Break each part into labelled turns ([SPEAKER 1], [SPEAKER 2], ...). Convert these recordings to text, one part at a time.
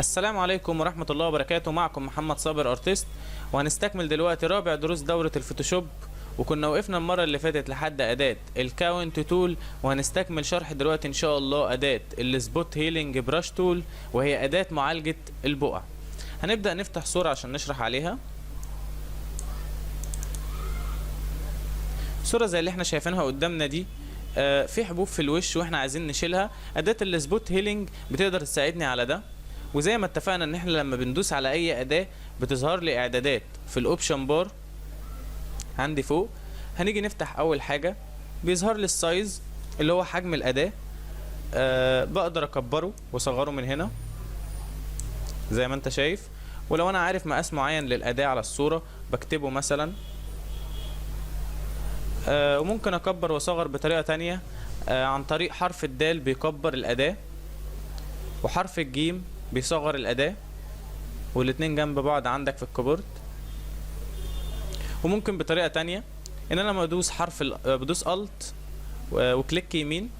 [SPEAKER 1] السلام عليكم ورحمة الله وبركاته. معكم محمد صابر ارتست، وهنستكمل دلوقتي رابع دروس دورة الفوتوشوب. وكنا وقفنا المرة اللي فاتت لحد أداة الكاونت تول، وهنستكمل شرح دلوقتي إن شاء الله أداة السبوت هيلينج براش تول، وهي أداة معالجة البقع. هنبدأ نفتح صورة عشان نشرح عليها. صورة زي اللي احنا شايفينها قدامنا دي، في حبوب في الوش واحنا عايزين نشيلها. أداة السبوت هيلينج بتقدر تساعدني على ده. وزي ما اتفقنا ان احنا لما بندوس على اي اداة بتظهر لي اعدادات في الاوبشن بار عندي فوق. هنيجي نفتح اول حاجة، بيظهر لي السايز اللي هو حجم الاداة. بقدر اكبره واصغره من هنا زي ما انت شايف. ولو انا عارف مقاس معين للاداة على الصورة بكتبه مثلا. وممكن اكبر واصغر بطريقة تانية، عن طريق حرف الدال بيكبر الاداة، وحرف الجيم بيصغر الأداة، والاتنين جنب بعض عندك في الكيبورد. وممكن بطريقة تانية ان انا لما بدوس بدوس الت وكليك يمين،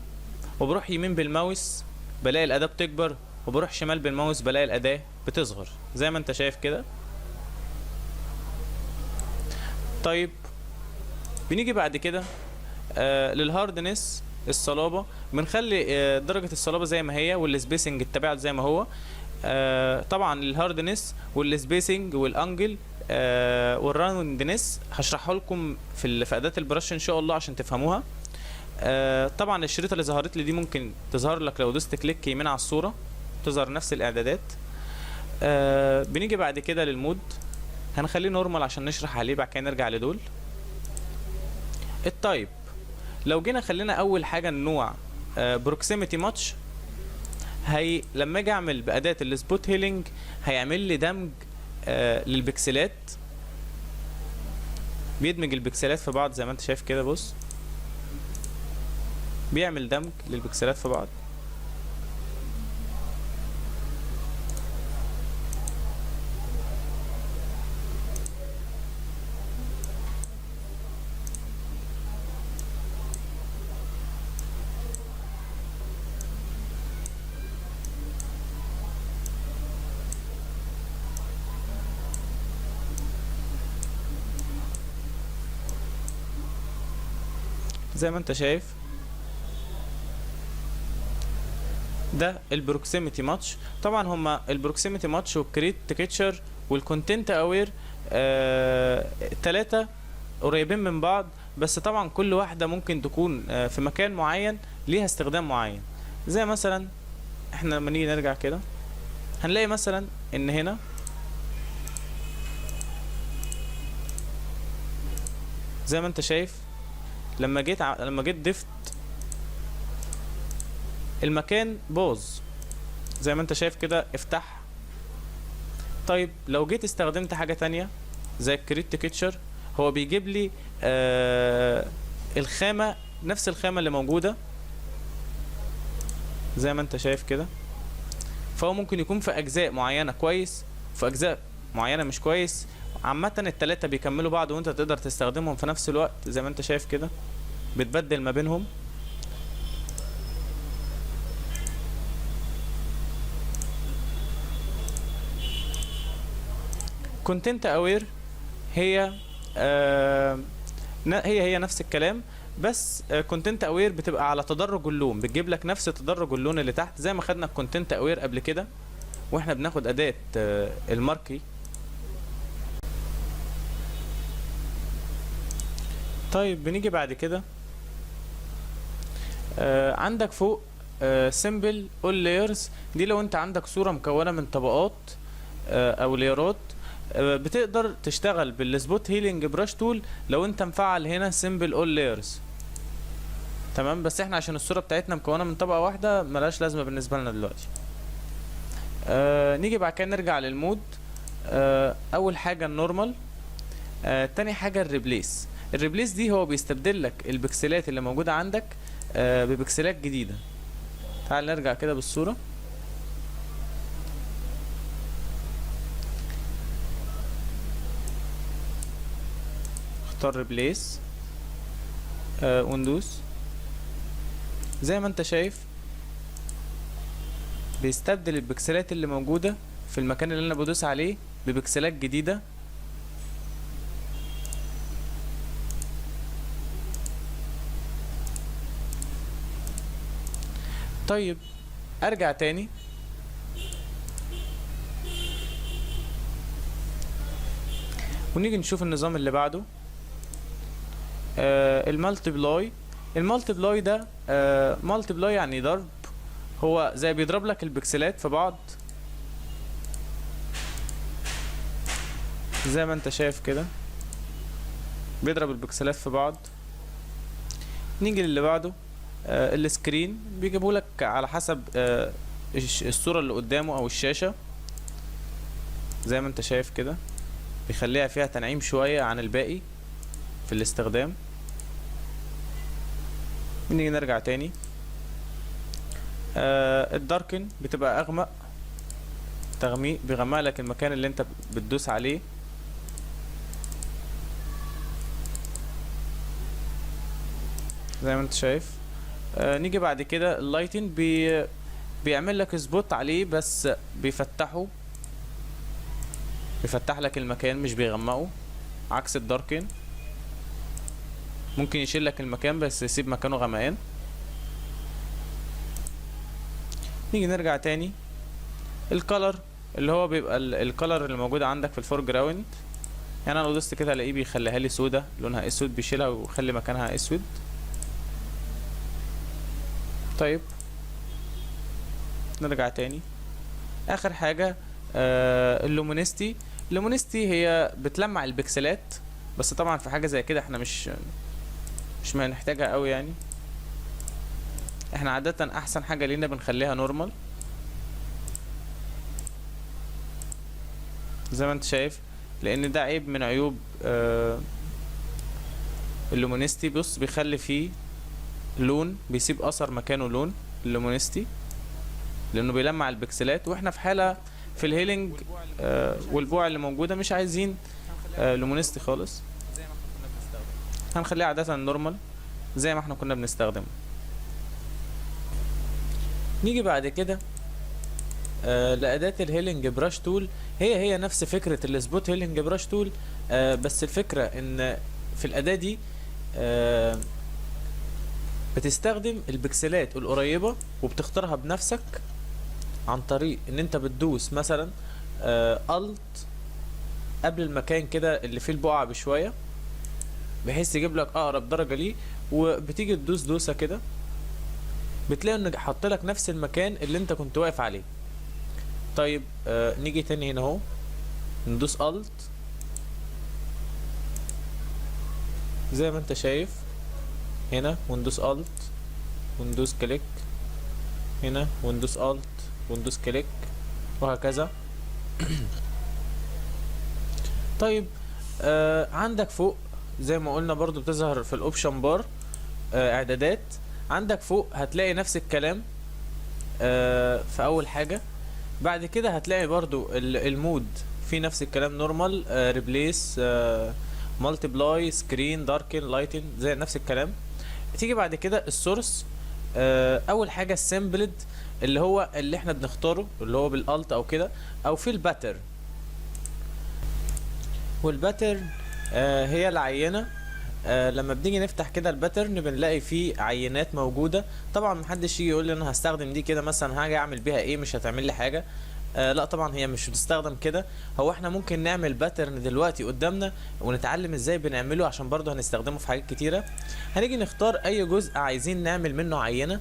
[SPEAKER 1] وبروح يمين بالماوس بلاقي الأداة بتكبر، وبروح شمال بالماوس بلاقي الأداة بتصغر زي ما انت شايف كده. طيب بنيجي بعد كده للهاردنس، الصلابة. بنخلي درجة الصلابة زي ما هي، والسبيسنج التباعد زي ما هو. طبعا الهاردنس والسبيسنج والانجل والراوندنس هشرحه لكم في اداة البرش ان شاء الله عشان تفهموها. طبعا الشريطة اللي ظهرت لي دي ممكن تظهر لك لو دوست كليك يمين على الصورة، تظهر نفس الاعدادات. بنيجي بعد كده للمود، هنخليه نورمال عشان نشرح عليه، بعد كده نرجع لدول. التايب، لو جينا خلينا اول حاجه النوع بروكسيميتي ماتش، هي لما اجي اعمل باداه السبوت هيلينج هيعمل لي دمج للبكسلات، بيدمج البكسلات في بعض زي ما انت شايف كده. بص، بيعمل دمج للبكسلات في بعض. زي ما انت شايف ده البروكسيميتي ماتش. طبعا هما البروكسيميتي ماتش والكريت تكتشر والكونتنت اوير تلاتة قريبين من بعض، بس طبعا كل واحدة ممكن تكون في مكان معين ليها استخدام معين. زي مثلا احنا لما نيجي نرجع كده هنلاقي مثلا ان هنا زي ما انت شايف لما جيت ضفت المكان باظ زي ما انت شايف كده. افتح. طيب لو جيت استخدمت حاجة تانية زي الكريت تكتشر، هو بيجيب لي الخامة، نفس الخامة اللي موجودة زي ما انت شايف كده. فهو ممكن يكون في اجزاء معينة كويس، في اجزاء معينة مش كويس. عامة التلاتة بيكملوا بعض، وانت تقدر تستخدمهم في نفس الوقت زي ما انت شايف كده، بتبدل ما بينهم. كونتنت اوير هي هي نفس الكلام، بس كونتنت اوير بتبقى على تدرج اللون، بتجيب لك نفس تدرج اللون اللي تحت زي ما خدنا الكونتنت اوير قبل كده واحنا بناخد اداة الماركي. طيب بنيجي بعد كده عندك فوق سيمبل اول لايرز. دي لو انت عندك صورة مكونة من طبقات او لايرات، بتقدر تشتغل بالسبوت هيلينج براش تول لو انت مفعل هنا سيمبل اول لايرز. تمام، بس احنا عشان الصورة بتاعتنا مكونة من طبقة واحدة ملهاش لازمة بالنسبة لنا دلوقتي. نيجي بعد كده نرجع للمود. اول حاجة النورمال، تاني حاجة الريبليس. الريبليس دي هو بيستبدل لك البكسلات اللي موجودة عندك ببكسلات جديدة. تعال نرجع كده بالصورة. اختار ريبليس وندوس. زي ما انت شايف بيستبدل البكسلات اللي موجودة في المكان اللي انا بدوس عليه ببكسلات جديدة. طيب ارجع تاني، ونيجي نشوف النظام اللي بعده. المالتيبلاي. المالتيبلاي ده مالتيبلاي يعني ضرب، هو زي بيضرب لك البكسلات في بعض زي ما انت شايف كده، بيضرب البكسلات في بعض. نيجي للي بعده. السكرين بيجيبه لك على حسب الصورة اللي قدامه او الشاشة زي ما انت شايف كده، بيخليها فيها تنعيم شوية عن الباقي في الاستخدام. نيجي نرجع تاني. الداركن بتبقى اغمق، تغميق بيغمق لك المكان اللي انت بتدوس عليه. زي ما انت شايف. نيجي بعد كده اللايتن بيعمل لك سبوت عليه، بس بيفتح لك المكان مش بيغمقه، عكس الداركن ممكن يشيل لك المكان بس يسيب مكانه غمقان. نيجي نرجع تاني. الكالر اللي هو بيبقى الكالر اللي موجود عندك في الفور جراوند، يعني انا لو دوست كده الاقيه بيخليها لي سودا لونها اسود، بيشيلها ويخلي مكانها اسود. طيب نرجع تاني. اخر حاجة اللومينيستي. اللومينيستي هي بتلمع البكسلات، بس طبعا في حاجة زي كده احنا مش هنحتاجها قوي يعني. احنا عادة احسن حاجة لينا بنخليها نورمال زي ما انت شايف، لان ده عيب من عيوب اللومينيستي. بص بيخلي فيه لون، بيسيب اثر مكانه لون اللومينيستي، لانه بيلمع البكسلات. واحنا في حالة في الهيلينج والبوع اللي موجودة مش عايزين لومينيستي خالص، هنخليها عادة نورمال زي ما احنا كنا بنستخدمه. نيجي بعد كده لأداة الهيلينج براش تول. هي نفس فكرة السبوت هيلينج براش تول، بس الفكرة ان في الأداة دي بتستخدم البكسلات القريبة وبتختارها بنفسك عن طريق ان انت بتدوس مثلا الت قبل المكان كده اللي فيه البقعة بشوية، بحيث يجيب لك اقرب درجة ليه، وبتيجي تدوس دوسة كده بتلاقي انه حط لك نفس المكان اللي انت كنت واقف عليه. طيب نيجي تاني هنا اهو، ندوس الت زي ما انت شايف هنا، وندوس الت وندوس كليك هنا، وندوس الت وندوس كليك، وهكذا. طيب عندك فوق زي ما قلنا برضو بتظهر في الاوبشن بار اعدادات. عندك فوق هتلاقي نفس الكلام في اول حاجة. بعد كده هتلاقي برضو المود في نفس الكلام، نورمال، ريبليس، مالتيبلاي، سكرين، داركن، لايتن، زي نفس الكلام. تيجي بعد كده السورس. اول حاجة السمبلد اللي هو اللي احنا بنختاره، اللي هو بالالت او كده، او في الباترن. والباترن هي العينة. لما بنيجي نفتح كده الباترن بنلاقي فيه عينات موجودة. طبعا محدش يجي يقول لي انا هستخدم دي كده مثلا هاجي اعمل بيها ايه، مش هتعمل لي حاجة. لا طبعا هي مش بتستخدم كده. هو احنا ممكن نعمل باترن دلوقتي قدامنا ونتعلم ازاي بنعمله، عشان برضه هنستخدمه في حاجات كتيرة. هنيجي نختار اي جزء عايزين نعمل منه عينة،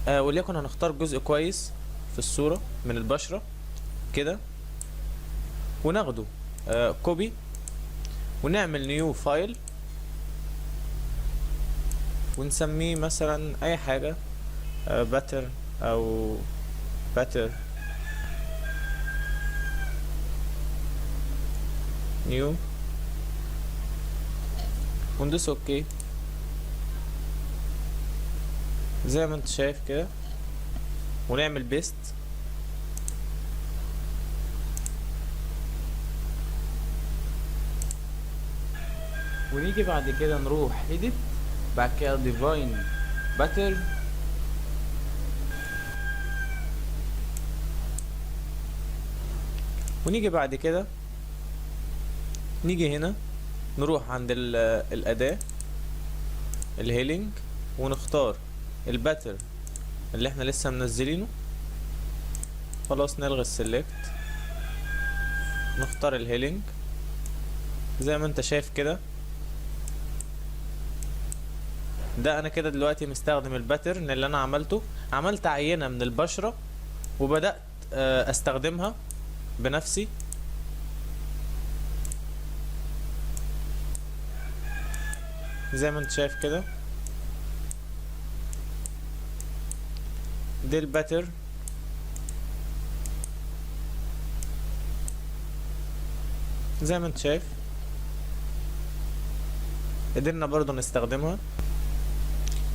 [SPEAKER 1] وليكن هنختار جزء كويس في الصورة من البشرة كده، وناخده كوبي، ونعمل نيو فايل، ونسميه مثلا اي حاجة باتر او باتر نيو، وندوس اوكي زي ما انت شايف كده، ونعمل بيست. ونيجي بعد كده نروح edit، بعد كده define pattern، ونيجي بعد كده نيجي هنا نروح عند الأداة الهيلينج، ونختار الباتر اللي احنا لسه منزلينه. خلاص نلغي السلكت، نختار الهيلينج زي ما انت شايف كده. ده انا كده دلوقتي مستخدم الباترن اللي انا عملته، عملت عينة من البشرة وبدأت استخدمها بنفسي. زي ما انت شايف كده دي الباتر. زي ما انت شايف قدرنا برضو نستخدمها.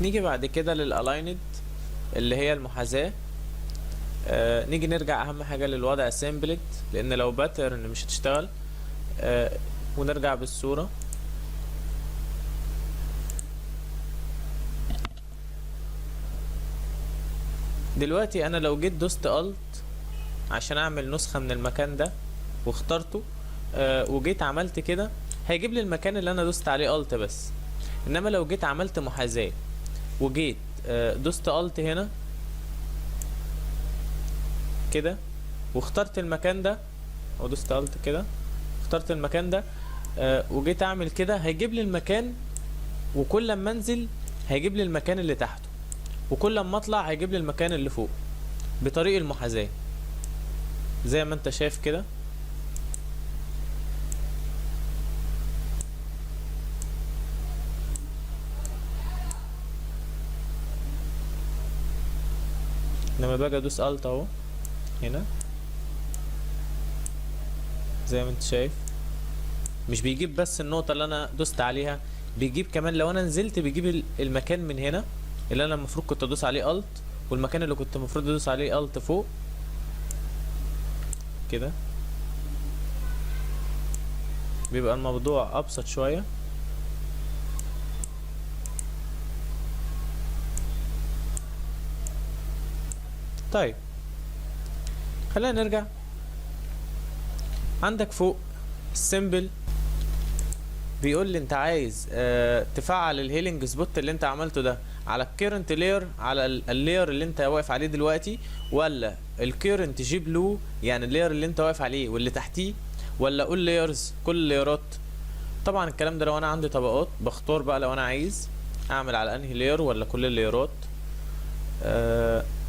[SPEAKER 1] نيجي بعد كده للالايند اللي هي المحاذاة. نيجي نرجع اهم حاجة للوضع سيمبلت، لان لو باترن مش هتشتغل. ونرجع بالصورة. دلوقتي انا لو جيت دوست الت عشان اعمل نسخة من المكان ده واخترته، وجيت عملت كده هيجيب لي المكان اللي انا دوست عليه الت بس. انما لو جيت عملت محاذاة وجيت دوست الت هنا كده واخترت المكان ده، او دوست الت كده اخترت المكان ده، وجيت اعمل كده هيجيب لي المكان، وكل لما انزل هيجيب لي المكان اللي تحته، وكل لما اطلع هيجيب لي المكان اللي فوق بطريق المحاذاة زي ما انت شايف كده. لما باجي ادوس الت اهو هنا زي ما انت شايف، مش بيجيب بس النقطة اللي انا دوست عليها، بيجيب كمان لو انا نزلت بيجيب المكان من هنا اللي انا المفروض كنت ادوس عليه الت، والمكان اللي كنت المفروض ادوس عليه الت فوق كده. بيبقى الموضوع ابسط شوية. طيب خلينا نرجع. عندك فوق السيمبل بيقول لي انت عايز تفعل الهيلينج سبوت اللي انت عملته ده على الكيرنت لاير، على اللاير اللي انت واقف عليه دلوقتي، ولا الكيرنت جي بلو يعني اللاير اللي انت واقف عليه واللي تحتيه، ولا اول لايرز كل اللايرات. طبعا الكلام ده لو انا عندي طبقات بختار بقى لو انا عايز اعمل على انهي لاير ولا كل اللايرات.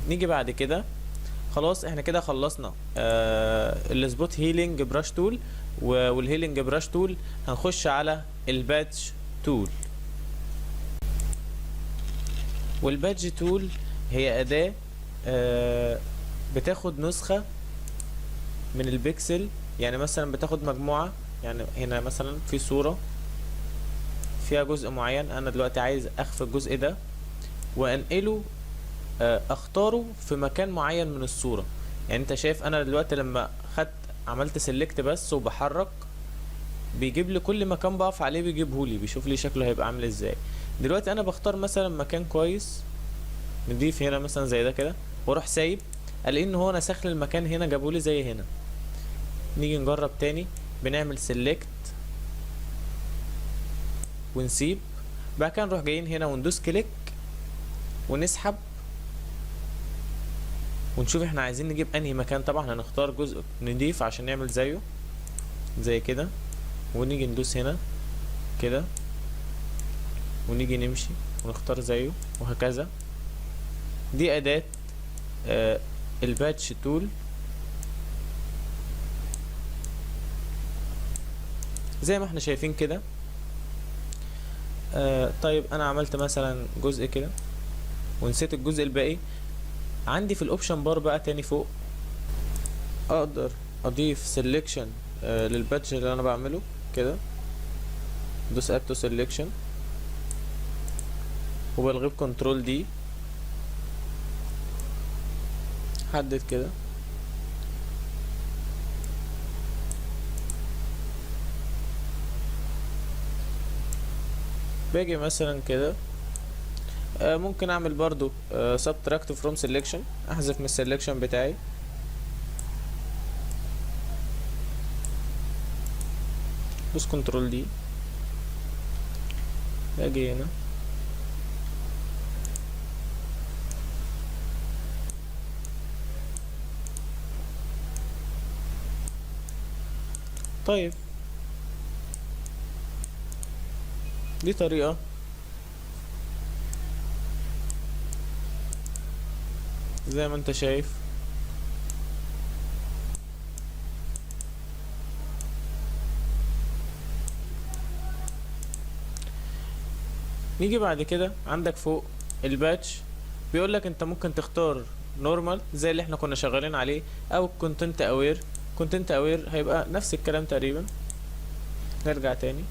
[SPEAKER 1] نيجي بعد كده خلاص احنا كده خلصنا السبوت هيلينج براش تول والهيلينج براش تول. هنخش على البادج تول. والبادج تول هي اداة بتاخد نسخة من البيكسل. يعني مثلا بتاخد مجموعة، يعني هنا مثلا في صورة فيها جزء معين، انا دلوقتي عايز اخفي الجزء ده وانقله اختاره في مكان معين من الصورة. يعني انت شايف انا دلوقتي لما عملت سيلكت بس وبحرك بيجيب لي كل مكان بقف عليه، بيجيبه لي بيشوف لي شكله هيبقى عامل ازاي. دلوقتي انا بختار مثلا مكان كويس نضيف هنا مثلا زي ده كده، واروح سايب الاقي ان هو نسخ لي المكان هنا جابه لي زي هنا. نيجي نجرب تاني، بنعمل سيلكت ونسيب، بعد كده نروح جايين هنا وندوس كليك ونسحب ونشوف احنا عايزين نجيب انهي مكان. طبعا هنختار جزء نضيف عشان نعمل زيه زي كده، ونيجي ندوس هنا كده ونيجي نمشي ونختار زيه وهكذا. دي اداة الباتش تول. زي ما احنا شايفين كده. طيب انا عملت مثلا جزء كده ونسيت الجزء الباقي. عندي في الاوبشن بار بقى تاني فوق اقدر اضيف سيلكشن للباتش اللي انا بعمله كده، دوس اد تو سيلكشن وبلغيه بكنترول دي، حدد كده باجي مثلا كده. ممكن اعمل برضو subtract from selection، احذف من السلكشن بتاعي دوس كنترول دي، اجي هنا طيب. دي طريقة. زي ما انت شايف نيجي بعد كده عندك فوق الباتش، بيقولك انت ممكن تختار نورمال زي اللي احنا كنا شغالين عليه، او كونتنت اوير. كونتنت اوير هيبقى نفس الكلام تقريبا. نرجع تاني،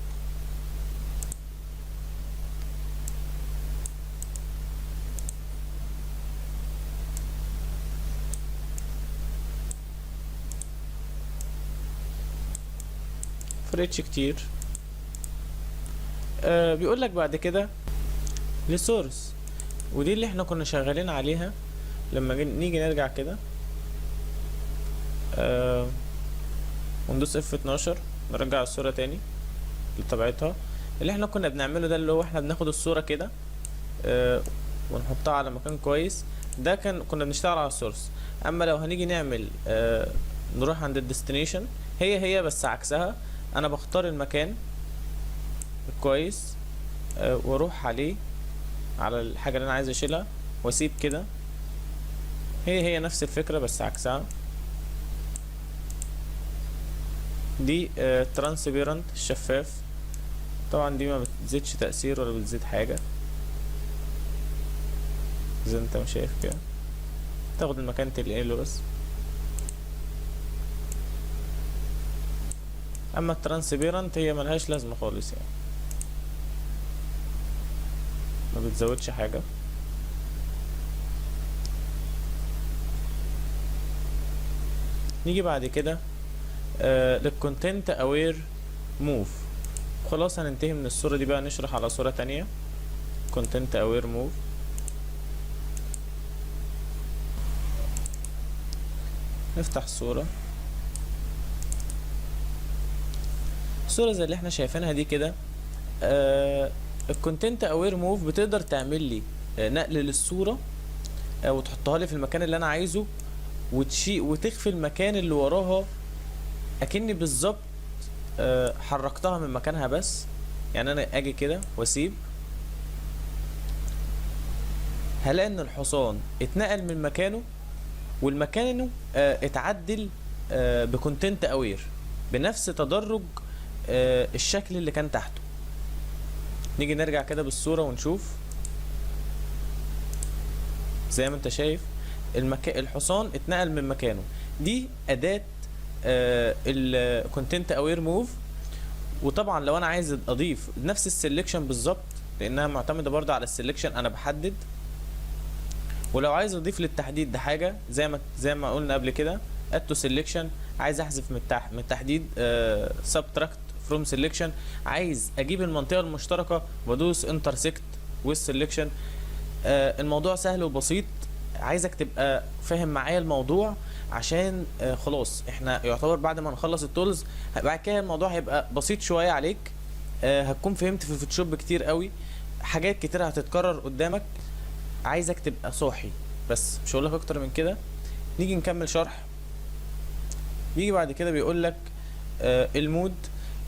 [SPEAKER 1] فرقتش كتير. بيقولك بعد كده للسورس، ودي اللي احنا كنا شغالين عليها. لما نيجي نرجع كده وندوس F12 نرجع الصورة تاني لطبيعتها. اللي احنا كنا بنعمله ده اللي هو احنا بناخد الصورة كده ونحطها على مكان كويس. ده كنا بنشتغل على السورس. اما لو هنيجي نعمل نروح عند الديستنيشن، هي بس عكسها. انا بختار المكان كويس واروح عليه على الحاجة اللي انا عايز اشيلها واسيب كده. هي نفس الفكرة بس عكسها. دي ترانسبيرنت الشفاف، طبعا دي ما بتزيدش تأثير ولا بتزيد حاجة، زي انت ما شايف كده. تاخد المكان تنقله بس. اما الترانسبيرنت هي ملهاش لازمة خالص، يعني ما بتزودش حاجة. نيجي بعد كده للكونتنت اوير موف. خلاص هننتهي من الصورة دي بقى، نشرح على صورة تانية. كونتنت اوير موف، نفتح الصورة. الصورة زي اللي احنا شايفينها دي كده. الكونتنت اوير موف بتقدر تعمل لي نقل للصورة وتحطها لي في المكان اللي انا عايزه، وتخفي المكان اللي وراها اكني بالظبط حركتها من مكانها. بس يعني انا اجي كده واسيب، هلاقي ان الحصان اتنقل من مكانه، والمكانه اتعدل بكونتنت اوير بنفس تدرج الشكل اللي كان تحته. نيجي نرجع كده بالصورة ونشوف. زي ما انت شايف الحصان اتنقل من مكانه. دي اداة الكونتنت اوير موف. وطبعا لو انا عايز اضيف نفس السلكشن بالظبط، لانها معتمدة برضه على السلكشن، انا بحدد. ولو عايز اضيف للتحديد ده حاجة زي ما قلنا قبل كده، اد تو سيلكشن. عايز احذف من التحديد سبتراكت فروم سيلكشن. عايز اجيب المنطقة المشتركة وادوس انترسكت والسيلكشن. الموضوع سهل وبسيط. عايزك تبقى فاهم معايا الموضوع، عشان خلاص احنا يعتبر بعد ما نخلص التولز بعد كده الموضوع هيبقى بسيط شوية عليك. هتكون فهمت في الفوتوشوب كتير قوي، حاجات كتير هتتكرر قدامك. عايزك تبقى صاحي بس، مش هقولك اكتر من كده. نيجي نكمل شرح. بيجي بعد كده بيقولك المود.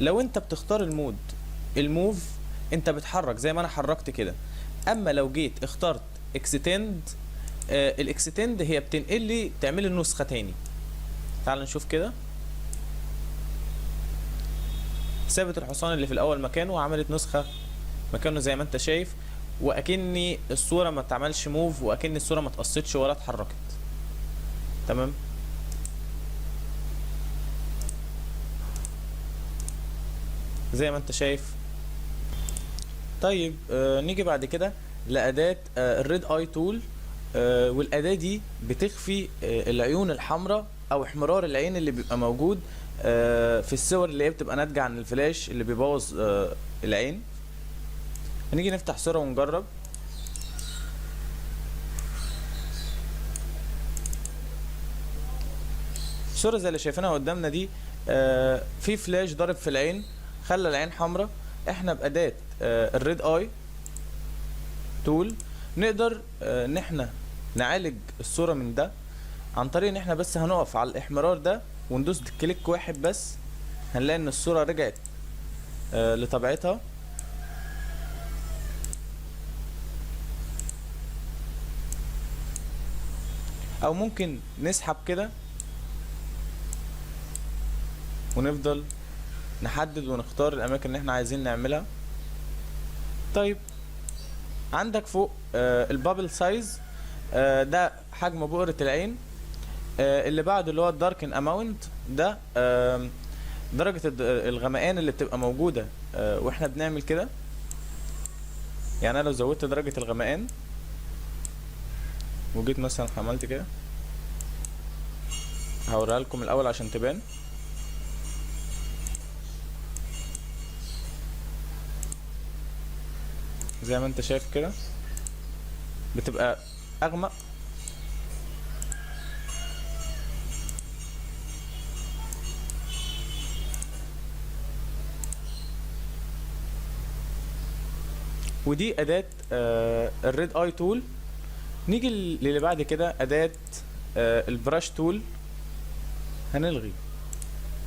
[SPEAKER 1] لو انت بتختار الموف انت بتحرك زي ما انا حركت كده. اما لو جيت اخترت اكستند، الاكستند هي بتنقل لي تعمل النسخة تاني. تعال نشوف كده. سابت الحصان اللي في الاول مكانه وعملت نسخة مكانه زي ما انت شايف، واكني الصورة ما اتعملش موف، واكن الصورة ما اتقصتش ولا اتحركت. تمام. زي ما انت شايف. طيب نيجي بعد كده لأداة الريد اي تول. والأداة دي بتخفي العيون الحمراء او احمرار العين اللي بيبقى موجود في الصور اللي هي بتبقى ناتجة عن الفلاش اللي بيبوظ العين. هنيجي نفتح صورة ونجرب. صورة زي اللي شايفينها قدامنا دي في فلاش ضارب في العين، خلى العين حمراء، احنا بأداة الريد اي تول نقدر ان احنا نعالج الصورة من ده عن طريق ان احنا بس هنقف على الاحمرار ده وندوس كليك واحد بس، هنلاقي ان الصورة رجعت لطبيعتها. او ممكن نسحب كده ونفضل نحدد ونختار الاماكن اللي احنا عايزين نعملها. طيب عندك فوق البابل سايز، ده حجم بؤرة العين. اللي بعده اللي هو الداركن اماونت، ده درجة الغمقان اللي بتبقى موجودة واحنا بنعمل كده. يعني انا لو زودت درجة الغمقان وجيت مثلا عملت كده، هوريها لكم الاول عشان تبان. زي ما انت شايف كده بتبقى اغمق. ودي اداة الريد اي تول. نيجي للي بعد كده اداة البراش تول. هنلغي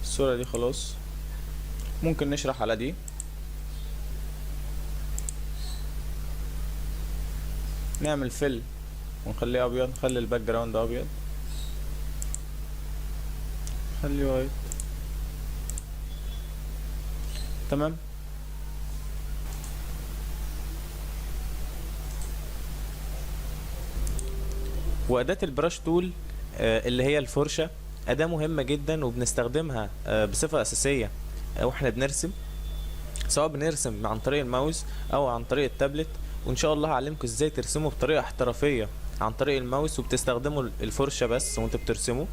[SPEAKER 1] الصورة دي خلاص، ممكن نشرح على دي. نعمل فيل ونخليه ابيض، نخلي الباك جراوند ابيض، خليه وايت. تمام. وأداة البراش تول اللي هي الفرشة، أداة مهمة جدا وبنستخدمها بصفة أساسية واحنا بنرسم، سواء بنرسم عن طريق الماوس أو عن طريق التابلت. وإن شاء الله هعلمكم ازاي ترسموا بطريقة احترافية عن طريق الماوس وبتستخدموا الفرشة بس وانتوا بترسموا.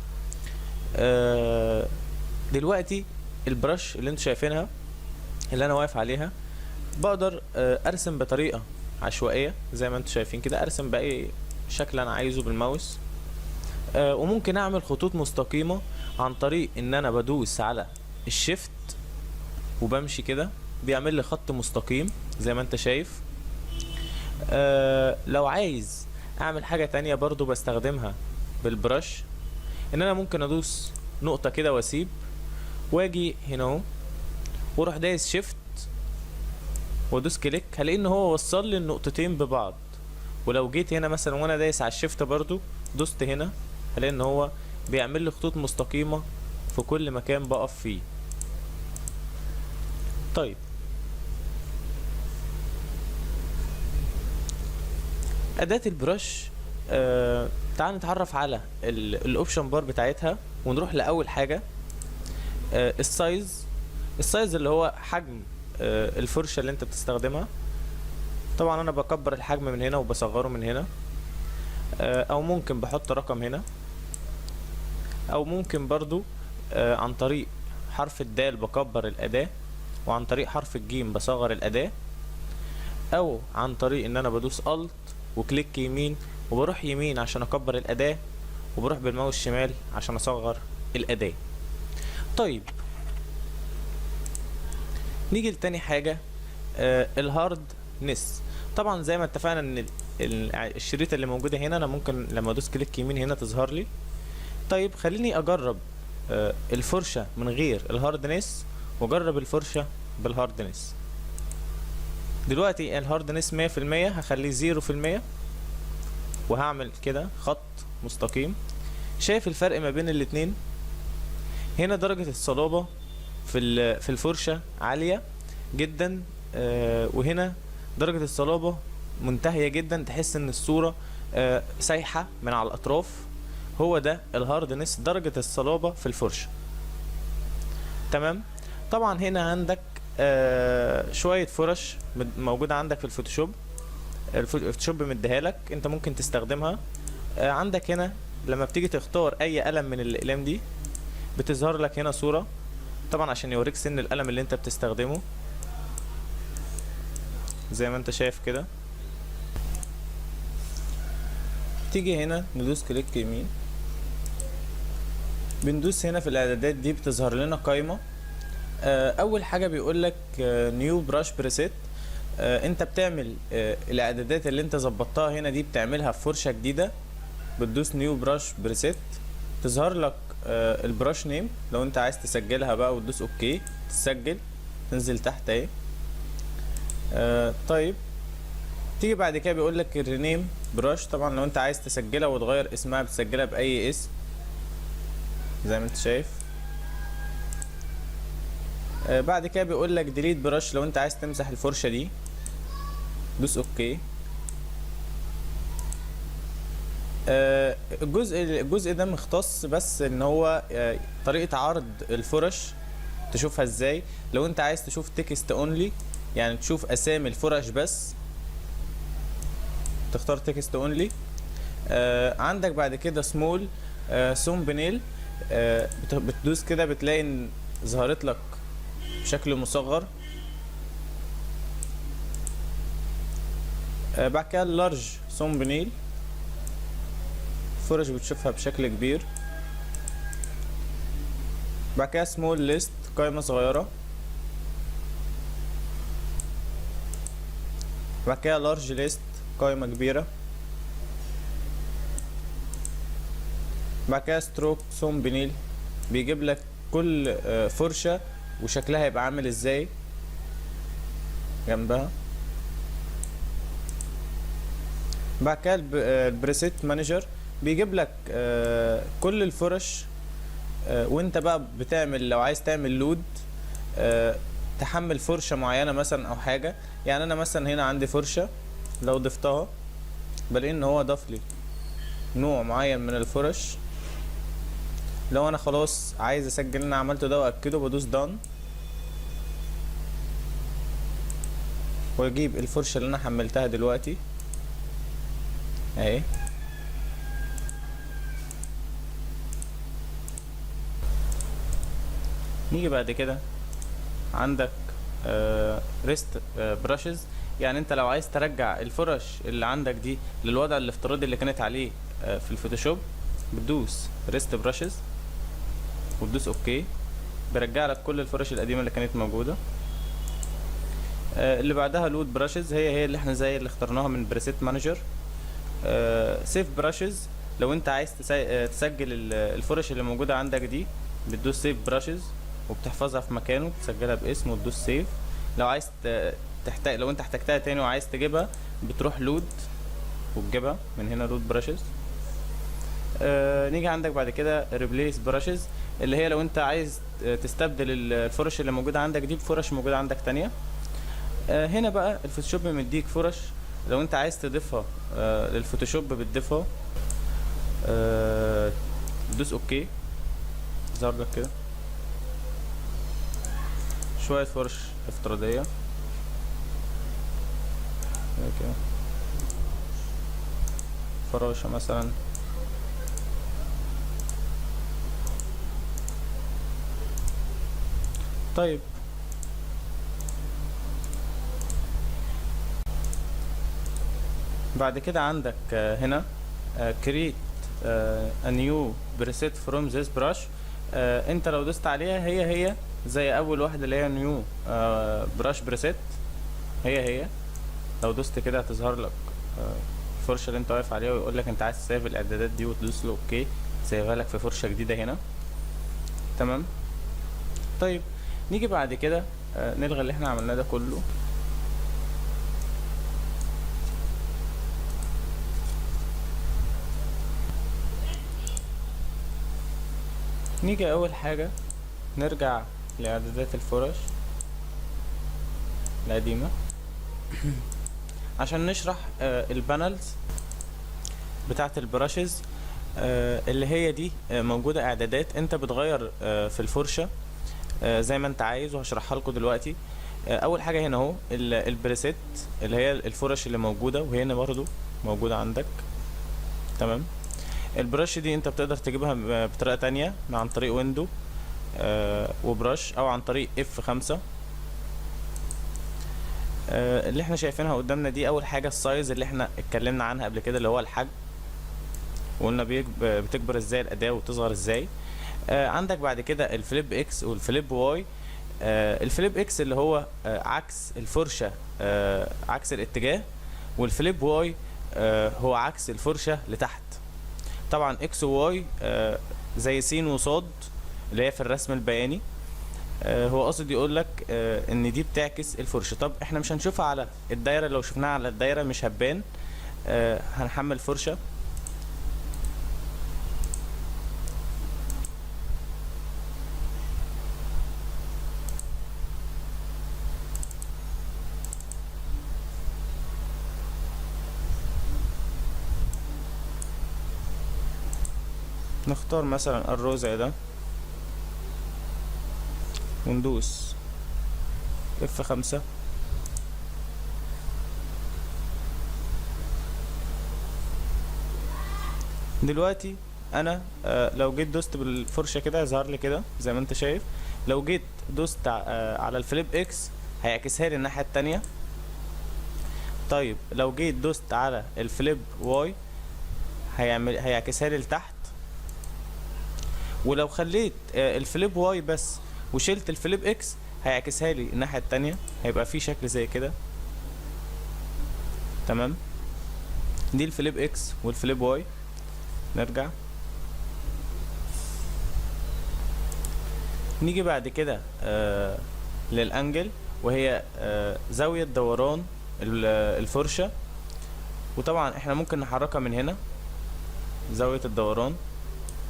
[SPEAKER 1] دلوقتي البراش اللي انتوا شايفينها اللي انا واقف عليها، بقدر ارسم بطريقة عشوائية زي ما انتوا شايفين كده، ارسم بأي شكل انا عايزه بالماوس. وممكن اعمل خطوط مستقيمة عن طريق ان انا بدوس على الشيفت وبمشي كده، بيعمل لي خط مستقيم زي ما انت شايف. لو عايز اعمل حاجة تانية برضو بستخدمها بالبرش، ان انا ممكن ادوس نقطة كده واسيب، واجي هنا اهو واروح دايس شيفت وادوس كليك، هلاقي ان هو وصل لي النقطتين ببعض. ولو جيت هنا مثلا وانا دايس على الشيفت برضو دوست هنا، هلاقي ان هو بيعمل لي خطوط مستقيمة في كل مكان بقف فيه. طيب أداة البرش، تعال نتعرف على الاوبشن بار بتاعتها ونروح لأول حاجة السايز. السايز اللي هو حجم الفرشة اللي انت بتستخدمها. طبعا انا بكبر الحجم من هنا وبصغره من هنا، او ممكن بحط رقم هنا، او ممكن برضو عن طريق حرف الدال بكبر الأداة، وعن طريق حرف الجيم بصغر الأداة، او عن طريق ان انا بدوس الت وكليك يمين وبروح يمين عشان اكبر الأداة، وبروح بالماوس شمال عشان اصغر الأداة. طيب نيجي لتاني حاجة الهاردنس. طبعا زي ما اتفقنا ان الشريطة اللي موجودة هنا انا ممكن لما ادوس كليك يمين هنا تظهر لي. طيب خليني اجرب الفرشة من غير الهاردنس واجرب الفرشة بالهاردنس. دلوقتي الهاردنس 100%، هخليه 0%، وهعمل كده خط مستقيم. شايف الفرق ما بين الاتنين؟ هنا درجة الصلابة في الفرشة عالية جدا، وهنا درجة الصلابة منتهية جدا، تحس ان الصورة سايحة من على الاطراف. هو ده الهاردنس، درجة الصلابة في الفرشة. تمام. طبعا هنا عندك شوية فرش موجودة عندك في الفوتوشوب. الفوتوشوب مديها لك، انت ممكن تستخدمها. عندك هنا لما بتيجي تختار اي قلم من الاقلام دي بتظهر لك هنا صورة، طبعا عشان يوريك سن القلم اللي انت بتستخدمه زي ما انت شايف كده. تيجي هنا ندوس كليك يمين، بندوس هنا في الاعدادات دي بتظهر لنا قائمة اول حاجه بيقول لك نيو براش بريسيت. انت بتعمل الاعدادات اللي انت ظبطتها هنا دي بتعملها في فرشه جديده، بتدوس نيو براش بريسيت، تظهر لك البراش نيم لو انت عايز تسجلها بقى، وتدوس اوكي تسجل، تنزل تحت اهي. طيب تيجي بعد كده بيقول لك الرينيم براش. طبعا لو انت عايز تسجلها وتغير اسمها بتسجلها باي اسم زي ما انت شايف. بعد كده بيقول لك ديليت براش، لو انت عايز تمسح الفرشه دي دوس اوكي. الجزء ده مختص بس ان هو طريقه عرض الفرش تشوفها ازاي. لو انت عايز تشوف تكست اونلي، يعني تشوف اسامي الفرش بس، تختار تكست اونلي. عندك بعد كده سمول سوم بنيل، بتدوس كده بتلاقي ان ظهرت لك بشكل مصغر. بعد كده لارج سوم بنيل، فرش بتشوفها بشكل كبير. بعد كده سمول ليست، قائمة صغيرة. بعد كده لارج ليست، قائمة كبيرة. بعد كده ستروك سوم بنيل، بيجيب لك كل فرشة وشكلها هيبقى عامل ازاي جنبها. بعد كده البريسيت مانجر، بيجيب لك كل الفرش، وانت بقى بتعمل لو عايز تعمل لود تحمل فرشة معينة مثلا او حاجة. يعني انا مثلا هنا عندي فرشة، لو ضفتها بلاقي ان هو ضاف لي نوع معين من الفرش. لو انا خلاص عايز اسجل اللي انا عملته ده واكده بدوس دان، واجيب الفرشة اللي انا حملتها دلوقتي اهي. نيجي بعد كده عندك ريست براشز، يعني انت لو عايز ترجع الفرش اللي عندك دي للوضع الافتراضي اللي كانت عليه في الفوتوشوب، بتدوس ريست براشز وتدوس اوكي، بيرجع لك كل الفرش القديمه اللي كانت موجوده. اللي بعدها لود براشز، هي اللي احنا زي اللي اخترناها من بريسيت مانجر. سيف براشز، لو انت عايز تسجل الفرش اللي موجوده عندك دي بتدوس سيف براشز وبتحفظها في مكانه، بتسجلها باسم وتدوس سيف. لو عايز لو انت احتجتها تاني وعايز تجيبها بتروح لود وتجيبها من هنا، لود براشز. نيجي عندك بعد كده ريبليس براشز، اللي هي لو انت عايز تستبدل الفرش اللي موجوده عندك دي بفرش موجوده عندك تانية. هنا بقى الفوتوشوب مديك فرش لو انت عايز تضيفها للفوتوشوب بتضيفها. تدوس اوكي، ظهر لك كده شويه فرش افتراضيه كده، فراشه مثلا. طيب بعد كده عندك هنا create a new preset from this brush. انت لو دوست عليها هي زي اول واحده اللي هي نيو براش بريسيت، هي لو دوست كده هتظهر لك الفرشه اللي انت واقف عليها، ويقول لك انت عايز تسيف الاعدادات دي وتدوس له اوكي، تسيبها لك في فرشه جديده هنا. تمام. طيب نيجي بعد كده نلغي اللي احنا عملناه ده كله. نيجي اول حاجه نرجع لاعدادات الفرش القديمه عشان نشرح البانلز بتاعه البراشز اللي هي دي موجوده اعدادات انت بتغير في الفرشه زي ما انت عايز، وهشرحها لكم دلوقتي. اول حاجه هنا اهو البريسيت اللي هي الفرش اللي موجوده، وهنا برضو موجوده عندك. تمام. البرش دي انت بتقدر تجيبها بطريقه تانية عن طريق ويندو وبرش، او عن طريق F5. اللي احنا شايفينها قدامنا دي اول حاجه السايز اللي احنا اتكلمنا عنها قبل كده، اللي هو الحجم، وقلنا بتكبر ازاي الاداه وتصغر ازاي. عندك بعد كده الفليب اكس والفليب واي. الفليب اكس اللي هو عكس الفرشة، عكس الاتجاه، والفليب واي هو عكس الفرشة لتحت. طبعا اكس وواي زي س وصاد اللي هي في الرسم البياني. هو قصد يقول لك ان دي بتعكس الفرشه. طب احنا مش هنشوفها على الدايره، لو شفناها على الدايره مش هتبان. هنحمل فرشه. نختار مثلا الرو زي ده وندوس F5. دلوقتي انا لو جيت دوست بالفرشه كده يظهر لي كده زي ما انت شايف. لو جيت دوست على الفليب اكس هيعكسها لي الناحيه التانية. طيب لو جيت دوست على الفليب واي هيعكسها لي لتحت. ولو خليت الفليب واي بس وشلت الفليب اكس هيعكسها لي الناحيه التانية، هيبقى في شكل زي كده. تمام، دي الفليب اكس والفليب واي. نرجع نيجي بعد كده للانجل، وهي زاويه دوران الفرشه. وطبعا احنا ممكن نحركها من هنا، زاويه الدوران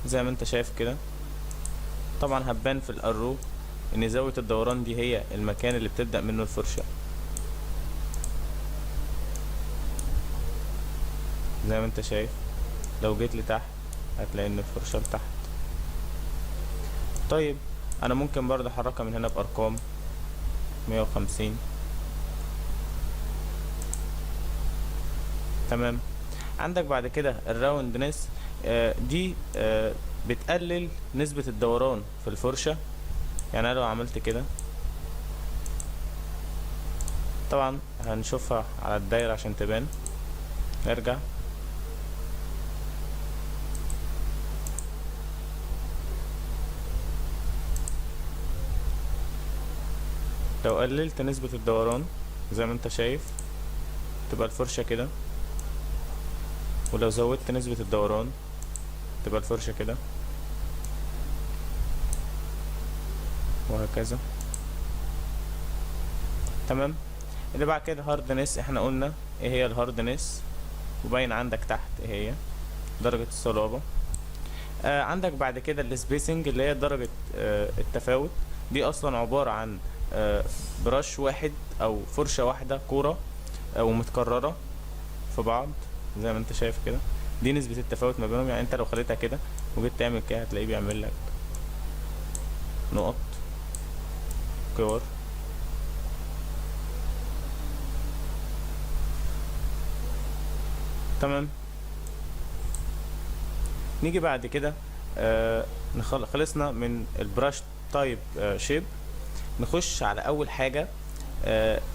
[SPEAKER 1] زي ما انت شايف كده. طبعا هتبان في الارو ان زاويه الدوران دي هي المكان اللي بتبدأ منه الفرشه زي ما انت شايف. لو جيت لتحت هتلاقي ان الفرشه لتحت. طيب انا ممكن برضه احركها من هنا بارقام 150. تمام. عندك بعد كده الراوندنس، دي بتقلل نسبة الدوران في الفرشة. يعني انا لو عملت كده طبعا هنشوفها على الدايرة عشان تبان. ارجع لو قللت نسبة الدوران زي ما انت شايف تبقى الفرشة كده، ولو زودت نسبة الدوران تبقى الفرشة كده، وهكذا. تمام. اللي بعد كده هاردنس. احنا قلنا ايه هي الهاردنس، وباين عندك تحت ايه هي درجة الصلابة. عندك بعد كده السبيسنج اللي هي درجة التفاوت. دي اصلا عبارة عن برش واحد او فرشة واحدة كورة ومتكررة في بعض زي ما انت شايف كده. دي نسبة التفاوت ما بينهم. يعني انت لو خليتها كده وجيت تعمل كده هتلاقيه بيعمل لك نقط كور. تمام. نيجي بعد كده خلصنا من البراش تايب شيب. نخش على اول حاجة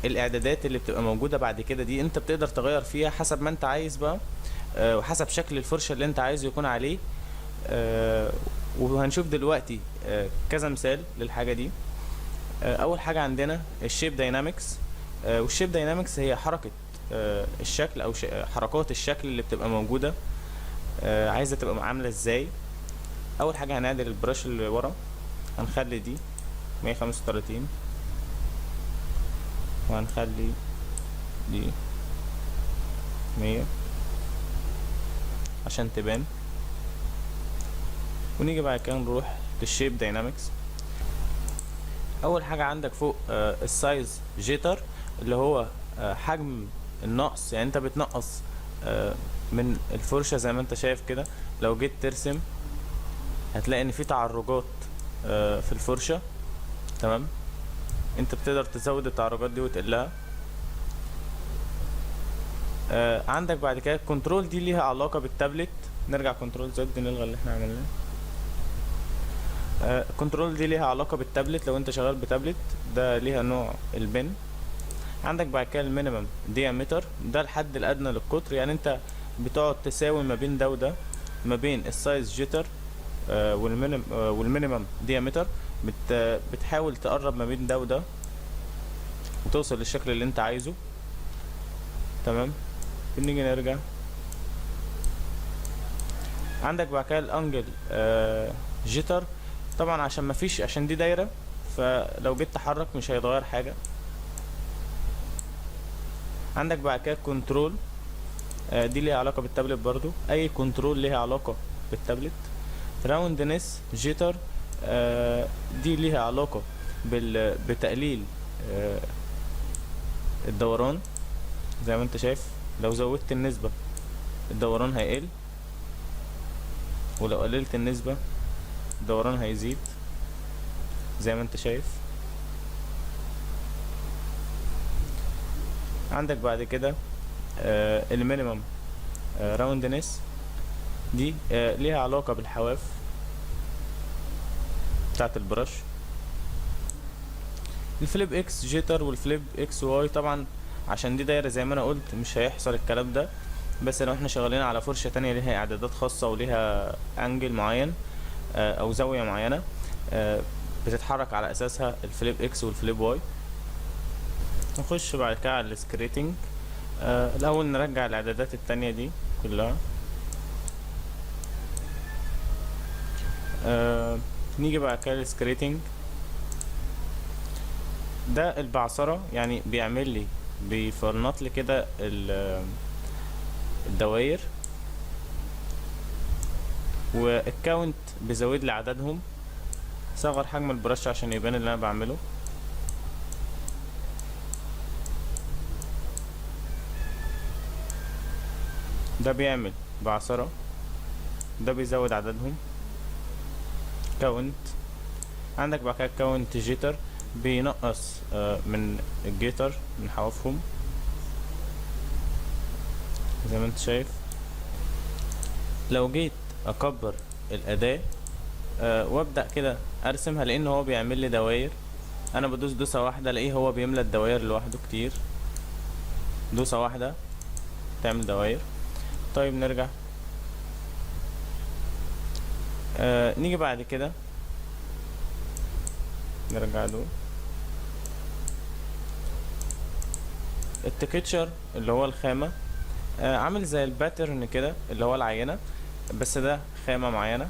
[SPEAKER 1] الاعدادات اللي بتبقى موجودة بعد كده. دي انت بتقدر تغير فيها حسب ما انت عايز بقى، وحسب شكل الفرشة اللي انت عايز يكون عليه. وهنشوف دلوقتي كذا مثال للحاجة دي. اول حاجة عندنا الشيب داينامكس. والشيب داينامكس هي حركة الشكل او حركات الشكل اللي بتبقى موجودة عايزة تبقى عاملة ازاي. اول حاجة هنعدل البرش اللي ورا، هنخلي دي 135 وهنخلي دي 100 عشان تبان. ونيجي بعد كده نروح للشيب داينامكس. اول حاجة عندك فوق السايز جيتر اللي هو حجم النقص. يعني انت بتنقص من الفرشة زي ما انت شايف كده. لو جيت ترسم هتلاقي ان في تعرجات في الفرشة. تمام. انت بتقدر تزود التعرجات دي وتقلها. عندك بعد كده كنترول، دي ليها علاقة بالتابلت. نرجع كنترول زد نلغي اللي احنا عملناه. كنترول دي ليها علاقة بالتابلت. لو انت شغال بتابلت ده ليها نوع البن. عندك بعد كده المينيمم ديامتر، ده الحد الادنى للقطر. يعني انت بتقعد تساوي ما بين ده وده، ما بين السايز جيتر والمينيمم ديامتر. بتحاول تقرب ما بين ده وده وتوصل للشكل اللي انت عايزه. تمام. بنيجي نرجع، عندك بعد كده الانجل جيتر. طبعا عشان دي دايرة، فلو جيت تحرك مش هيتغير حاجة. عندك بعد كده كنترول، دي ليها علاقة بالتابلت برضو، اي كنترول ليها علاقة بالتابلت. راوندنس جيتر، دي ليها علاقة بتقليل الدوران. زي ما انت شايف لو زودت النسبة الدوران هيقل، ولو قللت النسبة الدوران هيزيد زي ما انت شايف. عندك بعد كده المينيمم راوندنس، دي ليها علاقة بالحواف بتاعت البرش. الفليب اكس جيتر والفليب اكس واي، طبعا عشان دي دايرة زي ما انا قلت مش هيحصل الكلام ده، بس لو احنا شغالين على فرشة تانية ليها اعدادات خاصة وليها انجل معين او زاوية معينة بتتحرك على اساسها الفليب اكس والفليب واي. نخش بعد كده على السكريتنج. الاول نرجع الاعدادات التانية دي كلها. نيجي بعد كده السكريتنج، ده البعثرة، يعني بيعمل لي بيفرنط لي كده الدوائر، والكاونت بيزود لي عددهم. صغر حجم البرش عشان يبان اللي انا بعمله. ده بيعمل بعثرة، ده بيزود عددهم. كاونت، عندك بعد كده كاونت جيتر، بينقص من الجيتر من حوافهم زي ما انت شايف. لو جيت اكبر الاداة وابدأ كده ارسمها، لان هو بيعمل لي دواير، انا بدوس دوسة واحدة الاقيه هو بيملى الدواير لوحده كتير. دوسة واحدة تعمل دواير. طيب نرجع، نيجي بعد كده نرجع له التكتشر اللي هو الخامة، عامل زي الباترن كده اللي هو العينة، بس ده خامة معينة.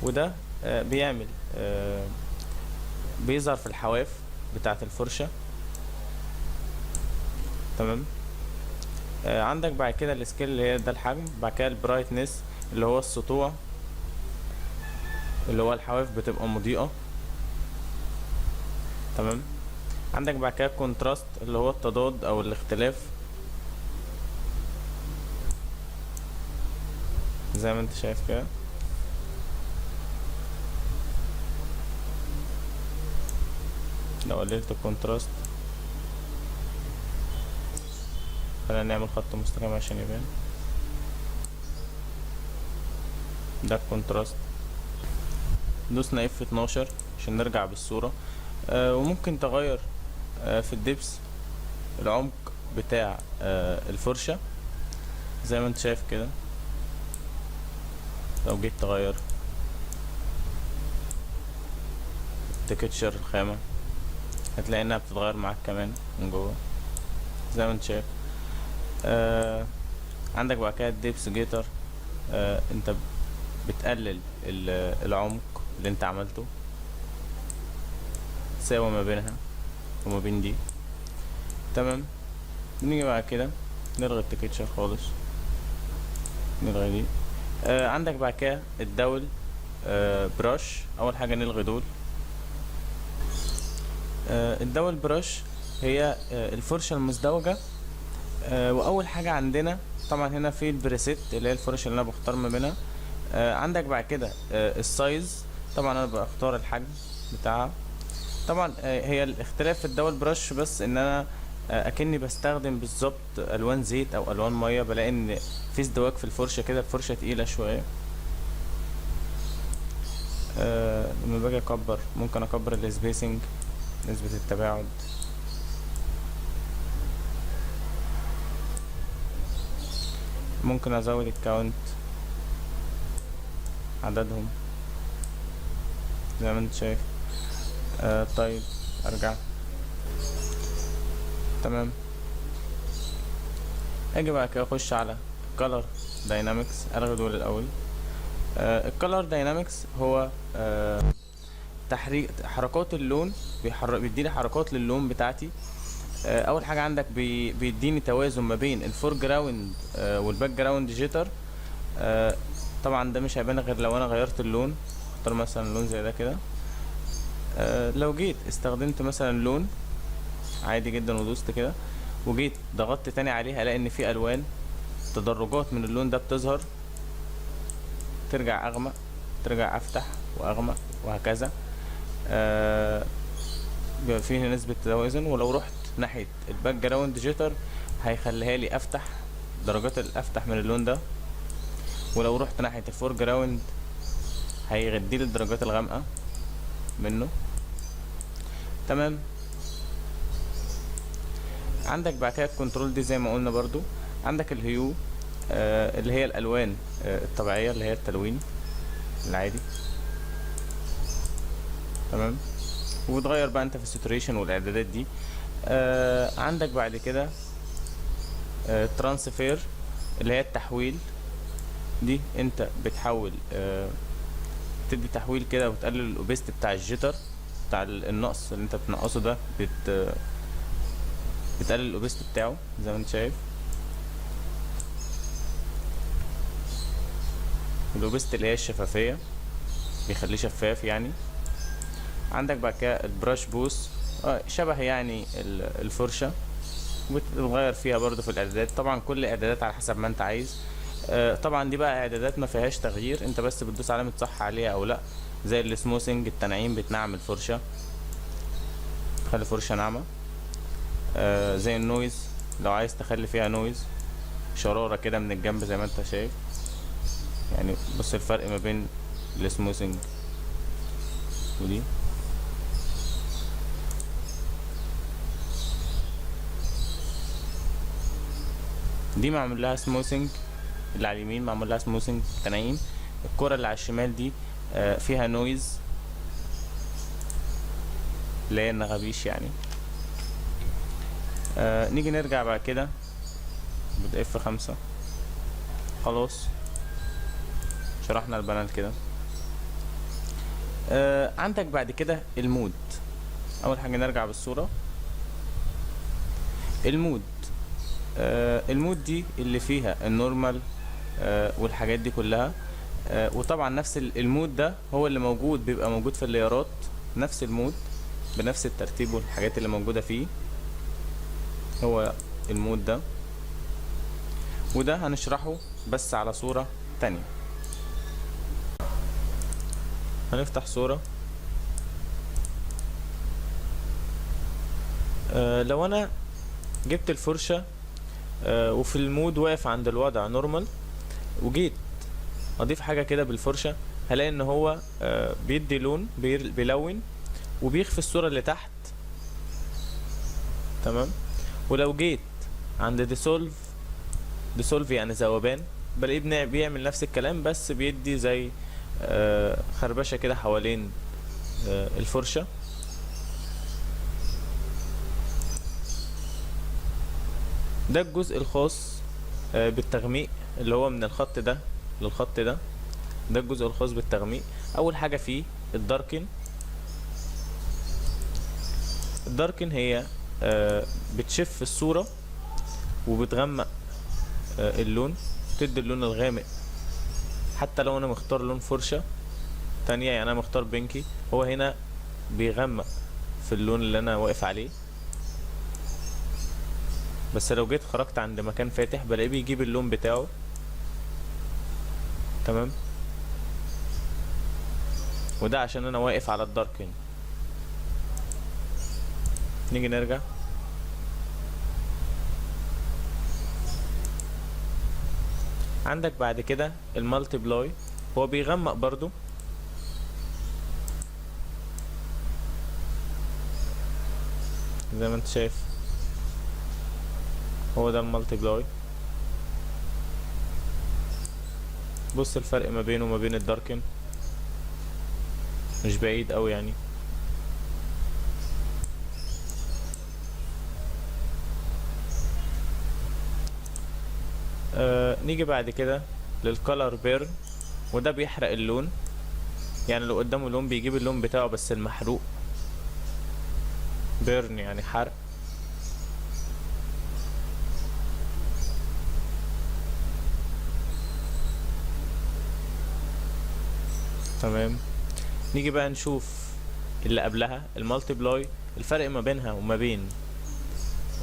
[SPEAKER 1] وده بيعمل بيظهر في الحواف بتاعة الفرشة. تمام. عندك بعد كده السكيل اللي هي ده الحجم. بعد كده البرايتنس اللي هو السطوع، اللي هو الحواف بتبقى مضيئة. تمام. عندك بعد كده كونتراست اللي هو التضاد او الاختلاف زي ما انت شايف كده. لو قللت الكونتراست، خلينا نعمل خط مستقيم عشان يبان. ده الكونتراست. دوسنا F12 عشان نرجع بالصورة. وممكن تغير في الدبس العمق بتاع الفرشة زي ما انت شايف كده. لو جيت تغير تكتشر الخامة هتلاقي انها بتتغير معاك كمان من جوه زي ما انت شايف. عندك بعد كده الدبس جيتر، انت بتقلل العمق اللي انت عملته، تساوي ما بينها وما بين دي. تمام. نيجي بعد كده نلغي التكتشر خالص، نلغي دي. عندك بعد كده الدول براش. اول حاجة نلغي دول. الدول براش هي الفرشة المزدوجة. واول حاجة عندنا طبعا هنا في البريسيت اللي هي الفرش اللي انا بختار ما بينها. عندك بعد كده السايز، طبعا انا بختار الحجم بتاعها. طبعا هي الاختلاف في الدول برش بس ان انا اكني بستخدم بالظبط الوان زيت او الوان ميه، بلاقي ان في ازدواج في الفرشه كده، الفرشه تقيله شويه. لما باجي اكبر ممكن اكبر السبيسنج، نسبه التباعد. ممكن ازود الكاونت، عددهم زي ما انت شايف. طيب ارجع. تمام. اجي بقى كده اخش على color dynamics، الغي دول الاول. الcolor dynamics هو تحريك حركات اللون، بيديني حركات للون بتاعتي. اول حاجه عندك بيديني توازن ما بين الفور جراوند والباك جراوند جيتر. طبعا ده مش هيبان غير لو انا غيرت اللون. اختار مثلا لون زي ده كده. لو جيت استخدمت مثلا لون عادي جدا ودوست كده، وجيت ضغطت تاني عليه، هلاقي ان في الوان تدرجات من اللون ده بتظهر، ترجع اغمق، ترجع افتح واغمق وهكذا. بيبقى فيه نسبة توازن. ولو رحت ناحية الباك جراوند جيتر هيخليها لي افتح، درجات الافتح من اللون ده. ولو رحت ناحية الفور جراوند هيغدي لي الدرجات الغامقة منه. تمام. عندك بعد كده الكنترول دي زي ما قلنا برضو. عندك الهيو اللي هي الالوان الطبيعية، اللي هي التلوين العادي. تمام. وبتغير بقى انت في الساتوريشن والاعدادات دي. عندك بعد كده ترانسفير اللي هي التحويل. دي انت بتحول تدي تحويل كده وتقلل الاوبست بتاع الجيتر، بتاع النقص اللي انت بتنقصه ده، بتقلل الاوبست بتاعه زي ما انت شايف. الاوبست اللي هي الشفافية، بيخليه شفاف يعني. عندك بعد كده البراش بوس، شبه يعني الفرشة، وبتغير فيها برضو في الاعدادات. طبعا كل اعدادات على حسب ما انت عايز. طبعا دي بقى اعدادات ما فيهاش تغيير، انت بس بتدوس علامة صح عليها او لا. زي السموثنج، التنعيم، بتنعم الفرشة، تخلي الفرشة ناعمة. زي النويز، لو عايز تخلي فيها نويز، شرارة كده من الجنب زي ما انت شايف. يعني بص الفرق ما بين السموثنج ودي. دي معمول لها سموثنج، اللي على اليمين معمول لها سموثنج تنعيم. الكرة اللي على الشمال دي فيها نويز، اللي هي النغابيش يعني. نيجي نرجع بعد كده اف 5. خلاص شرحنا البانل كده. عندك بعد كده المود. اول حاجة نرجع بالصورة. المود المود دي اللي فيها النورمال والحاجات دي كلها. وطبعا نفس المود ده هو اللي موجود، بيبقى موجود في الليارات، نفس المود بنفس الترتيب والحاجات اللي موجودة فيه، هو المود ده. وده هنشرحه بس على صورة تانية. هنفتح صورة. لو انا جبت الفرشة وفي المود واقف عند الوضع نورمال، وجيت اضيف حاجة كده بالفرشة، هلاقي ان هو بيدي لون، بيلون وبيخفي الصورة اللي تحت. تمام. ولو جيت عند ديسولف يعني ذوبان، بلاقيه بيعمل نفس الكلام، بس بيدي زي خربشة كده حوالين الفرشة. ده الجزء الخاص بالتغميق، اللي هو من الخط ده للخط ده. ده الجزء الخاص بالتغميق. اول حاجة فيه الداركن. الداركن هي بتشف الصورة وبتغمق اللون، تدي اللون الغامق. حتى لو انا مختار لون فرشة تانية، يعني انا مختار بينكي، هو هنا بيغمق في اللون اللي انا واقف عليه. بس لو جيت خرجت عند مكان فاتح بلاقيه بيجيب اللون بتاعه. تمام. وده عشان انا واقف على الداركن. نيجي نرجع. عندك بعد كده المالتيبلاي، هو بيغمق برضو. زي ما انت شايف هو ده المالتيبلاي. بص الفرق ما بينه وما بين الداركن مش بعيد اوي يعني. نيجي بعد كده للكولر بيرن، وده بيحرق اللون. يعني لو قدامه لون بيجيب اللون بتاعه بس المحروق. بيرن يعني حرق. تمام. نيجي بقى نشوف اللي قبلها المالتيبلاي. الفرق ما بينها وما بين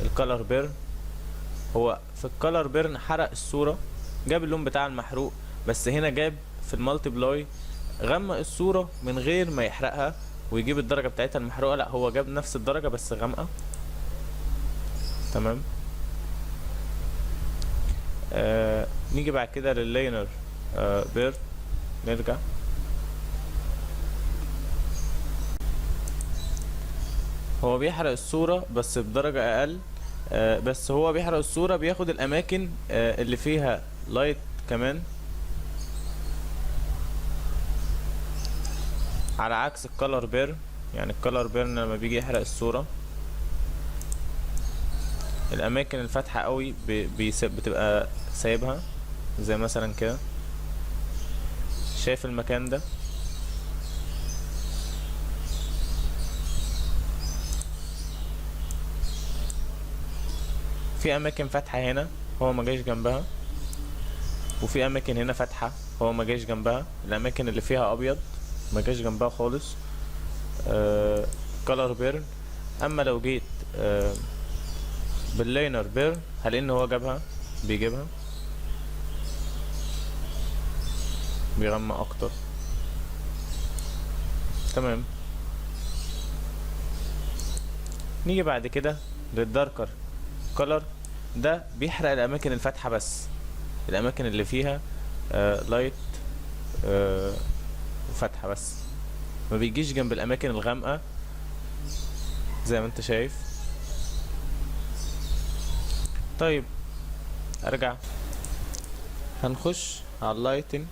[SPEAKER 1] الكالر بيرن، هو في الكالر بيرن حرق الصورة جاب اللون بتاع المحروق، بس هنا جاب في المالتيبلاي غمق الصورة من غير ما يحرقها ويجيب الدرجة بتاعتها المحروقة. لا، هو جاب نفس الدرجة بس غامقة. تمام. نيجي بعد كده لللاينر بيرن. نرجع. هو بيحرق الصورة بس بدرجة اقل. بس هو بيحرق الصورة بياخد الاماكن اللي فيها لايت كمان، على عكس الكالر بيرن. يعني الكالر بيرن لما بيجي يحرق الصورة الاماكن الفاتحة قوي بتبقى سايبها، زي مثلا كده. شايف المكان ده؟ في اماكن فاتحة هنا هو ما جاش جنبها، وفي اماكن هنا فاتحة هو ما جاش جنبها. الاماكن اللي فيها ابيض ما جاش جنبها خالص. كولر بيرن. اما لو جيت باللاينر بيرن هلاقي ان هو جابها، بيجيبها بيغمق اكتر. تمام. نيجي بعد كده للداركر كولر. ده بيحرق الاماكن الفاتحة بس، الاماكن اللي فيها لايت وفاتحة بس، ما بيجيش جنب الاماكن الغامقة زي ما انت شايف. طيب ارجع. هنخش على اللايتن.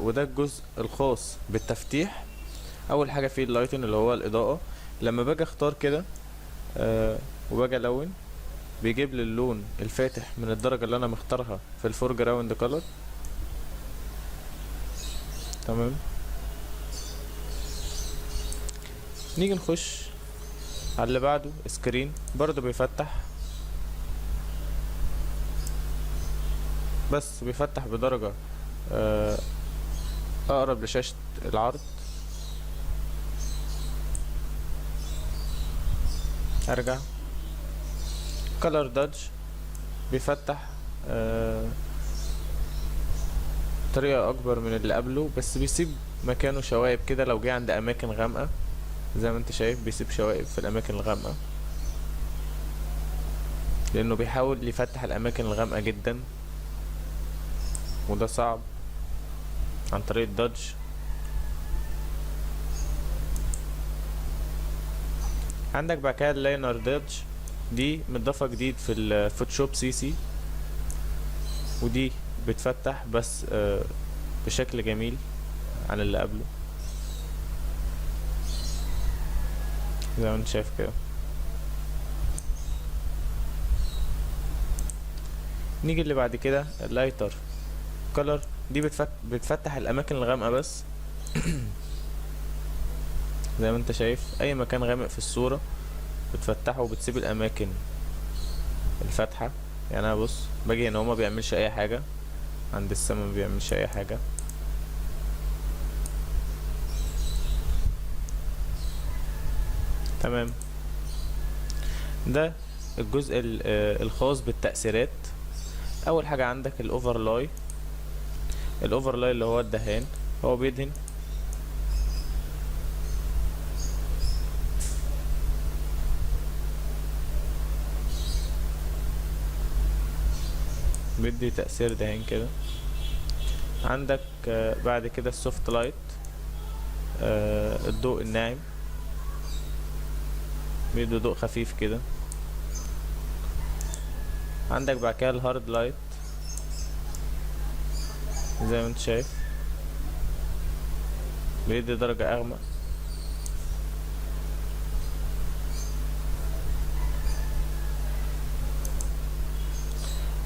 [SPEAKER 1] وده الجزء الخاص بالتفتيح. اول حاجة فيه اللايتن اللي هو الاضاءة. لما باجي اختار كده وباجي الون، بيجيب لي اللون الفاتح من الدرجة اللي انا مختارها في الفور جراوند كولر. تمام. نيجي نخش على اللي بعده سكرين. برضه بيفتح، بس بيفتح بدرجة اقرب لشاشة العرض. ارجع. كولر دادج بيفتح طريقة اكبر من اللي قبله، بس بيسيب مكانه شوائب كده لو جه عند اماكن غامقة. زي ما انت شايف بيسيب شوائب في الاماكن الغامقة، لانه بيحاول يفتح الاماكن الغامقة جدا، وده صعب عن طريق الدادج. عندك بعد كده اللاينر دادج. دي مضافة جديد في الفوتوشوب CC، ودي بتفتح بس بشكل جميل عن اللي قبله زي ما انت شايف كده. نيجي اللي بعد كده اللايتر كولر. دي بتفتح الاماكن الغامقة بس. زي ما انت شايف اي مكان غامق في الصورة بتفتحه وبتسيب الاماكن الفاتحة. يعني انا بص باجي هنا هو ما بيعملش اي حاجة، عند السما ما بيعملش اي حاجة. تمام. ده الجزء الخاص بالتأثيرات. اول حاجة عندك الاوفرلاي. الاوفرلاي اللي هو الدهان، هو بيدهن بيدي تأثير دهان كده. عندك بعد كده السوفت لايت، الضوء الناعم، بيدي ضوء خفيف كده. عندك بعد كده الهارد لايت زي ما انت شايف بيدي درجة اغمق.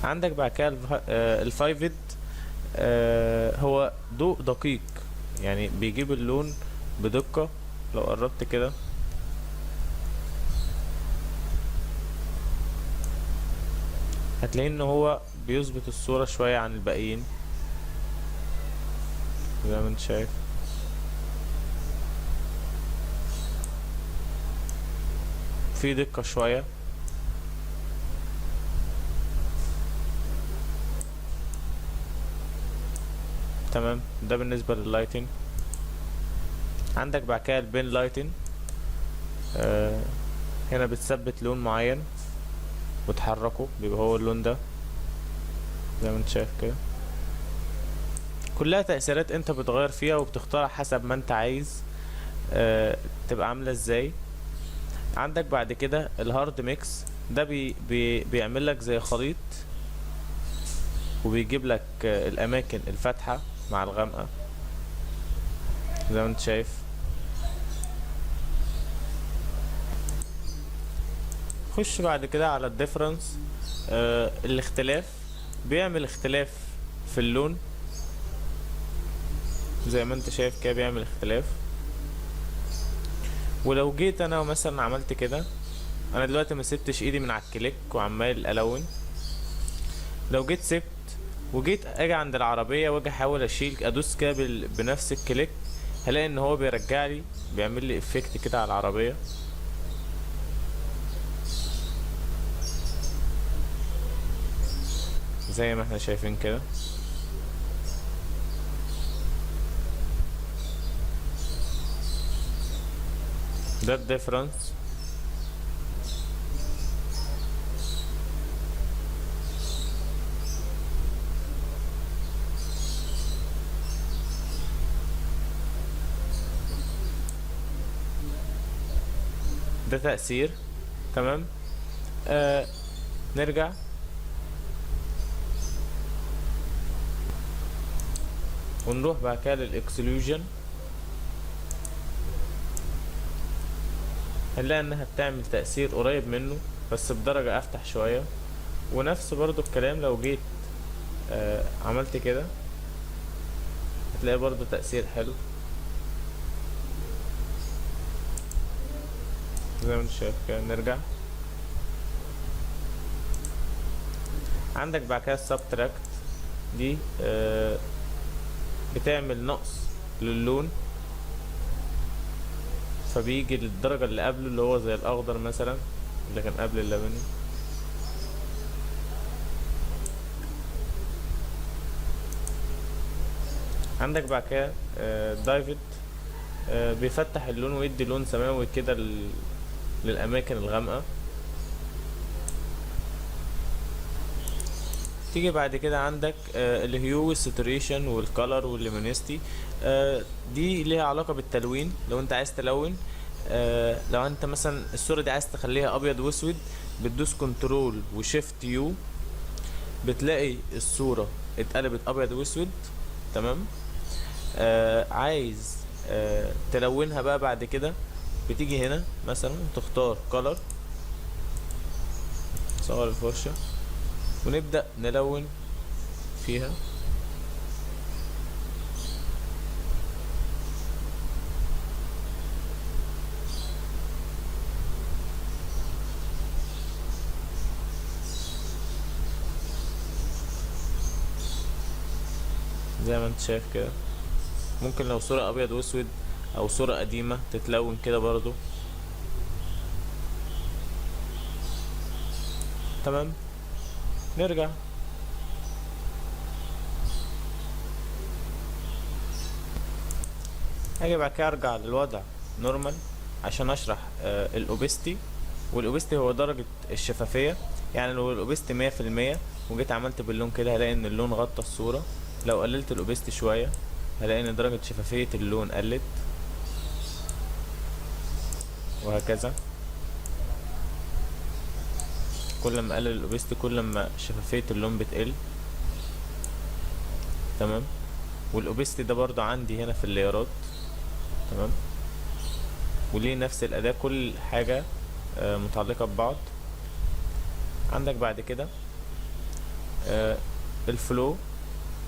[SPEAKER 1] عندك بعد كده الفايفد. هو ضوء دقيق، يعني بيجيب اللون بدقة. لو قربت كده هتلاقي ان هو بيظبط الصورة شوية عن الباقيين زي ما انت شايف. في دقة شوية. تمام، ده بالنسبة لللايتنج. عندك بعد كده البين لايتنج. هنا بتثبت لون معين وتحركه بيبقى هو اللون ده زي ما انت شايف كده. كلها تأثيرات انت بتغير فيها وبتختارها حسب ما انت عايز تبقى عاملة ازاي. عندك بعد كده الهارد ميكس. ده بيعمل لك زي خليط، وبيجيب لك الاماكن الفاتحة مع الغامقة زي ما انت شايف. خش بعد كده على الديفرنس. الاختلاف، بيعمل اختلاف في اللون زي ما انت شايف كده، بيعمل اختلاف. ولو جيت انا مثلا عملت كده، انا دلوقتي ما سبتش ايدي من على الكليك وعمال الون. لو جيت سبت وجيت اجي عند العربية واجي احاول اشيل ادوس كده بنفس الكليك، هلاقي ان هو بيرجع لي، بيعمل لي افكت كده على العربية زي ما احنا شايفين كده. ده الديفرنس. ده تأثير. تمام. نرجع. ونروح بعد كده للاكسلوجن. هنلاقي انها بتعمل تأثير قريب منه بس بدرجة افتح شوية. ونفس برضو الكلام لو جيت عملت كده هتلاقي برضو تأثير حلو زي ما انت شايف كده. نرجع. عندك بعد كده السبتراكت. دي بتعمل نقص للون، فبيجي للدرجة اللي قبله اللي هو زي الاخضر مثلا اللي كان قبل اللبني. عندك بعد كده دايفيد. بيفتح اللون ويدي لون سماوي كده للاماكن الغامقة. تيجي بعد كده عندك الهيو والساتوريشن والكالر والليمونيستي. دي ليها علاقة بالتلوين. لو انت عايز تلون، لو انت مثلا الصورة دي عايز تخليها ابيض واسود، بتدوس كنترول وشيفت يو، بتلاقي الصورة اتقلبت ابيض واسود. تمام. عايز تلونها بقى بعد كده، بتيجي هنا مثلا تختار كالر، صور الفرشة ونبدأ نلون فيها. زي ما انت شايف كده. ممكن لو صورة ابيض واسود او صورة قديمة تتلون كده برضو. تمام. نرجع. هاجي بعد كده ارجع للوضع نورمال عشان اشرح الاوبستي. والاوبستي هو درجة الشفافية. يعني لو الاوبستي 100% وجيت عملت باللون كده، هلاقي ان اللون غطى الصورة. لو قللت الاوبستي شوية هلاقي ان درجة شفافية اللون قلت، وهكذا. كل ما اقلل الاوبستي كل ما شفافية اللون بتقل. تمام. والاوبستي ده برضو عندي هنا في الليرات. تمام. وليه نفس الاداة، كل حاجة متعلقة ببعض. عندك بعد كده آه الفلو،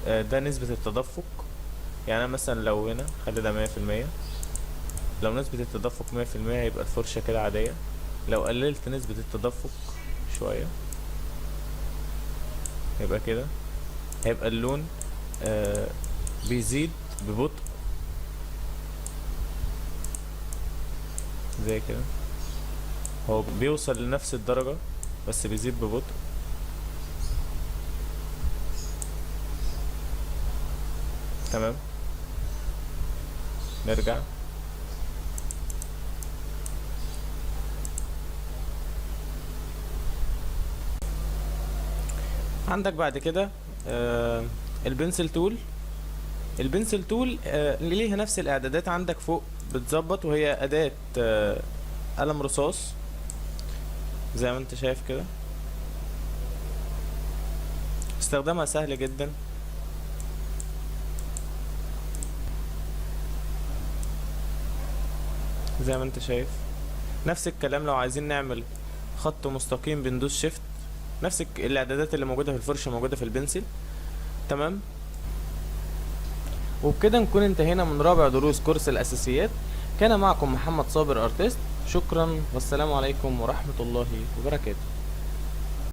[SPEAKER 1] ده نسبة التدفق. يعني أنا مثلا لو هنا خلي ده 100%، لو نسبة التدفق 100% هيبقى الفرشة كده عادية. لو قللت نسبة التدفق شوية يبقى كده، هيبقى اللون بيزيد ببطء زي كده. هو بيوصل لنفس الدرجة بس بيزيد ببطء. تمام، نرجع. عندك بعد كده البنسل تول. البنسل تول ليها نفس الاعدادات عندك فوق بتظبط، وهي اداة قلم رصاص زي ما انت شايف كده. استخدامها سهل جدا. زي ما انت شايف نفس الكلام، لو عايزين نعمل خط مستقيم بندوس شيفت. نفس الاعدادات اللي موجودة في الفرشة موجودة في البنسل. تمام، وبكده نكون انتهينا من رابع دروس كورس الأساسيات. كان معكم محمد صابر ارتست. شكرا والسلام عليكم ورحمة الله وبركاته.